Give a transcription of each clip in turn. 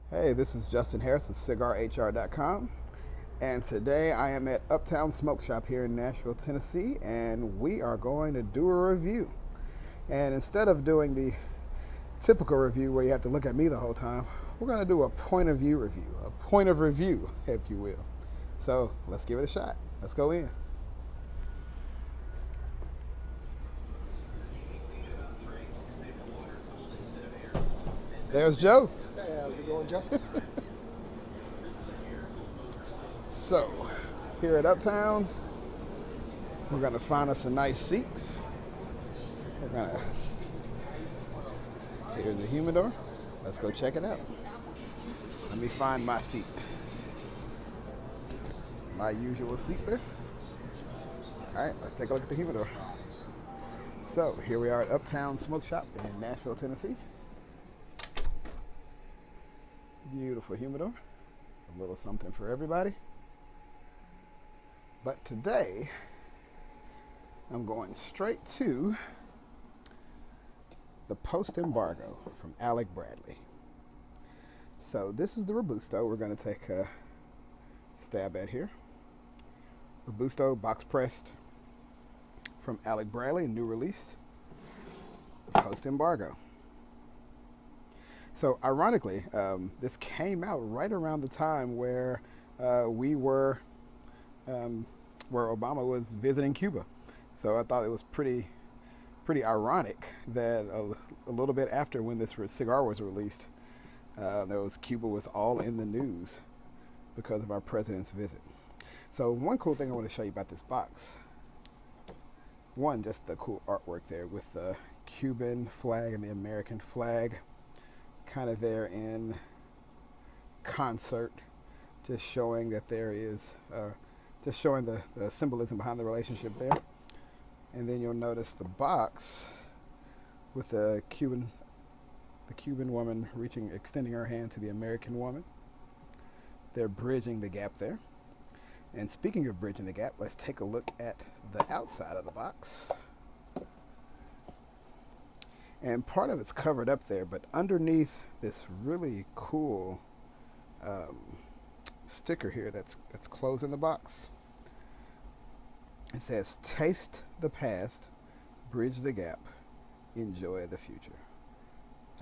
Hey, this is Justin Harris of CigarHr.com, and today I am at UPtown Smoke Shop here in Nashville, Tennessee, and we are going to do a review. And instead of doing the typical review where you have to look at me the whole time, we're going to do a point of view review, a point of review, if you will. So let's give it a shot. Let's go in. There's Joe. Hey, how's it going, Justin? So, here at Uptowns, we're going to find us a nice seat. We're going to, here's the humidor. Let's go check it out. Let me find my seat. My usual seat there. All right, let's take a look at the humidor. So, here we are at Uptown Smoke Shop in Nashville, Tennessee. Beautiful humidor. A little something for everybody. But today, I'm going straight to the Post Embargo from Alec Bradley. So this is the Robusto we're going to take a stab at here. Robusto box pressed from Alec Bradley, new release, Post Embargo. So ironically, this came out right around the time where we were where Obama was visiting Cuba. So I thought it was pretty ironic that a little bit after when this cigar was released, Cuba was all in the news because of our president's visit. So one cool thing I want to show you about this box, one, just the cool artwork there with the Cuban flag and the American flag kind of there in concert, just showing that there is just showing the symbolism behind the relationship there. And then you'll notice the box with the Cuban woman extending her hand to the American woman. They're bridging the gap there. And speaking of bridging the gap, let's take a look at the outside of the box. And part of it's covered up there, but underneath this really cool sticker here that's closing the box, it says, "Taste the past, bridge the gap, enjoy the future."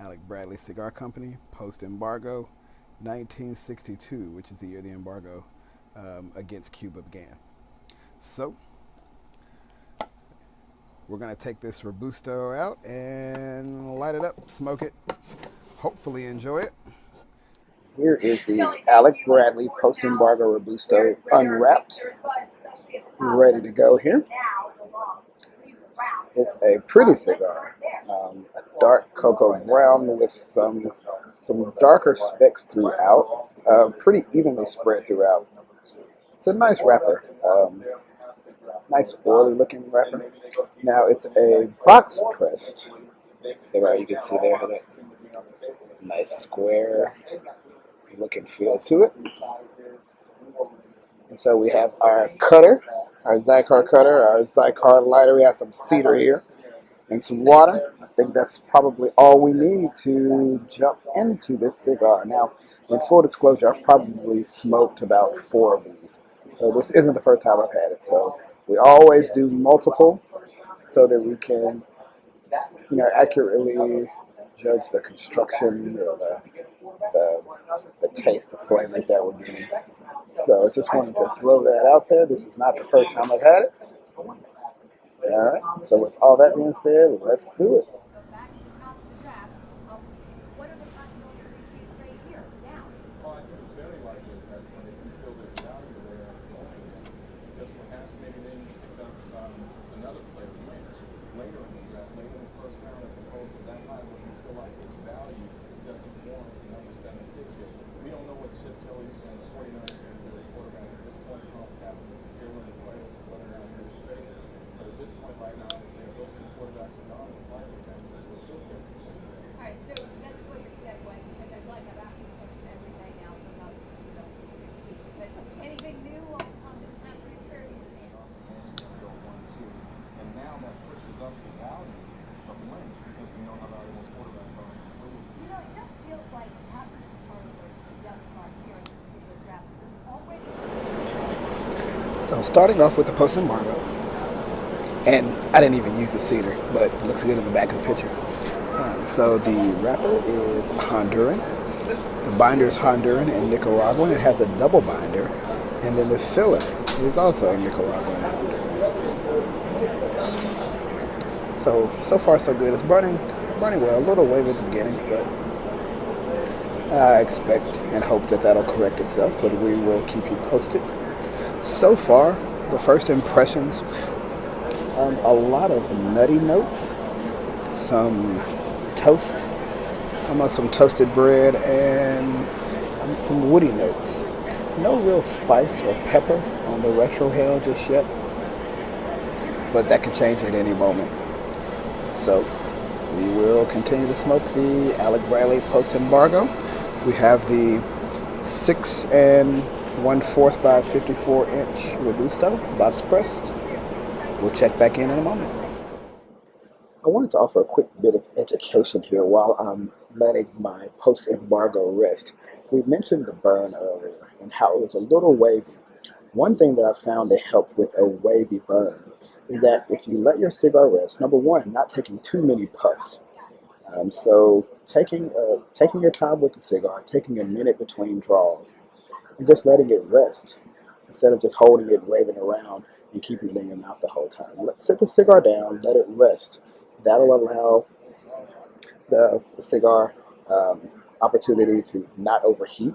Alec Bradley Cigar Company, Post Embargo, 1962, which is the year the embargo against Cuba began. So, we're going to take this Robusto out and light it up, smoke it, hopefully enjoy it. Here is the Alec Bradley Post Embargo Robusto unwrapped, ready to go here. It's a pretty cigar, a dark cocoa brown with some darker specks throughout, pretty evenly spread throughout. It's a nice wrapper, nice oily looking wrapper. Now it's a box pressed cigar. You can see there that nice square look and feel to it. And so we have our cutter, our CigaHr cutter, our CigaHr lighter. We have some cedar here and some water. I think that's probably all we need to jump into this cigar. Now, in full disclosure, I've probably smoked about 4 of these. So this isn't the first time I've had it. So we always do multiple so that we can, accurately judge the construction, the taste, the flavors that we're getting. So just wanted to throw that out there. This is not the first time I've had it. All right. So with all that being said, let's do it. Well, I think it's very likely that when you feel there's value there, just perhaps maybe they need to pick up another player later in the draft, later in the first round, as opposed to that high when you feel like his value doesn't warrant the number 7 pick here. We don't know what Chip Kelly and the 49ers are going to do at quarterback at this point. Colin Kaepernick is still in the play as to whether or not he is favored. But at this point right now, I would say if those 2 quarterbacks are gone, it's likely San Francisco will pick. All right, so that's a quick segue because I feel like I've asked this question every day now for about 6 weeks. But anything new on the Kaepernick curve? And now that pushes up the value of Lynch because we know how valuable quarterbacks are in this league. It just feels like perhaps this is part of the So starting off with the Post Embargo, and I didn't even use the cedar, but it looks good in the back of the picture. So the wrapper is Honduran, the binder is Honduran and Nicaraguan. It has a double binder, and then the filler is also Nicaraguan and Honduran. So far so good. It's burning well. A little wave at the beginning, but I expect and hope that that'll correct itself. But we will keep you posted. So far, the first impressions, a lot of nutty notes, some toast, almost some toasted bread, and some woody notes. No real spice or pepper on the retrohale just yet, but that could change at any moment. So we will continue to smoke the Alec Bradley Post Embargo. We have the 6 1/4 by 54 inch Robusto, box pressed. We'll check back in a moment. I wanted to offer a quick bit of education here while I'm letting my post-embargo rest. We mentioned the burn earlier and how it was a little wavy. One thing that I found to help with a wavy burn is that if you let your cigar rest, number one, not taking too many puffs. So taking your time with the cigar, taking a minute between draws, and just letting it rest instead of just holding it, waving around, and keeping it in your mouth the whole time. Let's set the cigar down, let it rest. That'll allow the cigar opportunity to not overheat,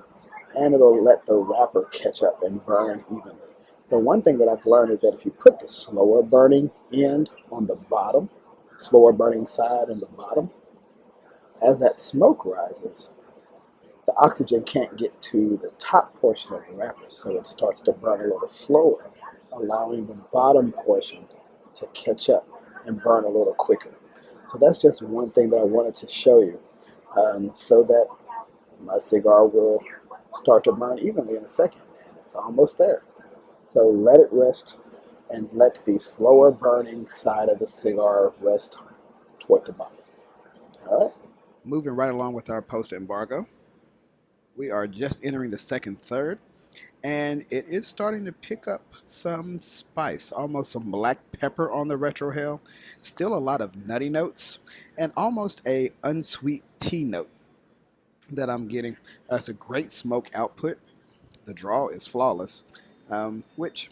and it'll let the wrapper catch up and burn evenly. So one thing that I've learned is that if you put the slower burning end on the bottom, slower burning side on the bottom, as that smoke rises, the oxygen can't get to the top portion of the wrapper, so it starts to burn a little slower, allowing the bottom portion to catch up and burn a little quicker. So that's just one thing that I wanted to show you, so that my cigar will start to burn evenly in a second, and it's almost there. So let it rest and let the slower burning side of the cigar rest toward the bottom. All right. Moving right along with our post embargo, we are just entering the second third, and it is starting to pick up some spice, almost some black pepper on the retrohale, still a lot of nutty notes, and almost a unsweet tea note that I'm getting. It's a great smoke output. The draw is flawless, which,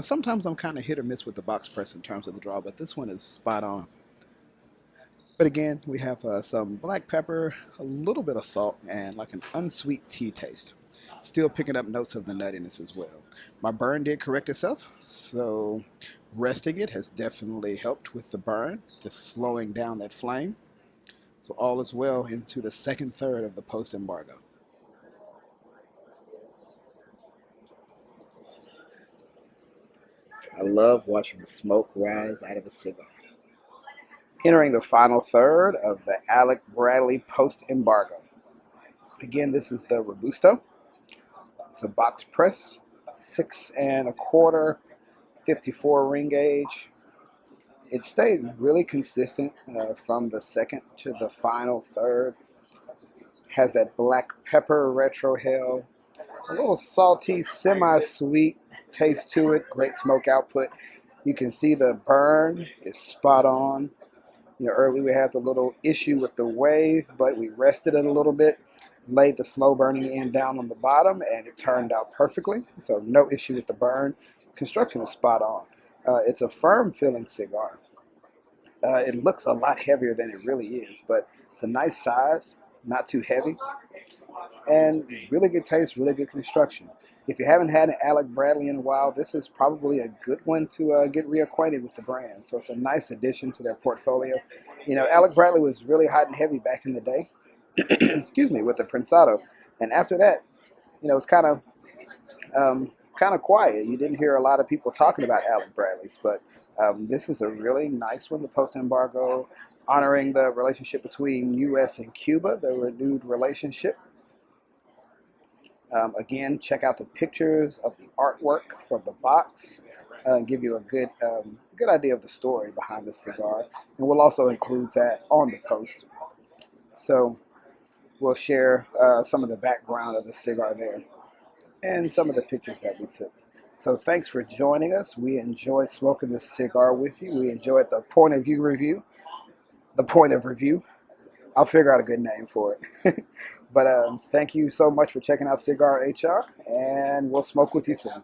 sometimes I'm kind of hit or miss with the box press in terms of the draw, but this one is spot on. But again, we have some black pepper, a little bit of salt, and like an unsweet tea taste. Still picking up notes of the nuttiness as well. My burn did correct itself, so resting it has definitely helped with the burn, just slowing down that flame. So all is well into the second third of the post embargo. I love watching the smoke rise out of a cigar. Entering the final third of the Alec Bradley Post Embargo. Again, this is the Robusto. It's a box press, 6 1/4, 54 ring gauge. It stayed really consistent from the second to the final third. Has that black pepper retrohale, a little salty, semi-sweet taste to it. Great smoke output. You can see the burn is spot on. Early we had the little issue with the wave, but we rested it a little bit, laid the slow burning end down on the bottom, and it turned out perfectly. So no issue with the burn. Construction is spot on. It's a firm filling cigar. It looks a lot heavier than it really is, but it's a nice size, not too heavy, and really good taste, really good construction. If you haven't had an Alec Bradley in a while, this is probably a good one to get reacquainted with the brand. So it's a nice addition to their portfolio. Alec Bradley was really hot and heavy back in the day, excuse me, with the Prensado. And after that, it's kind of quiet. You didn't hear a lot of people talking about Alec Bradley's, but this is a really nice one, the post-embargo, honoring the relationship between U.S. and Cuba, the renewed relationship. Again, check out the pictures of the artwork from the box, give you a good idea of the story behind the cigar, and we'll also include that on the post. So we'll share some of the background of the cigar there and some of the pictures that we took. So thanks for joining us. We enjoyed smoking this cigar with you. We enjoyed the point of view review. The point of review. I'll figure out a good name for it. But thank you so much for checking out CigaHr, and we'll smoke with you soon.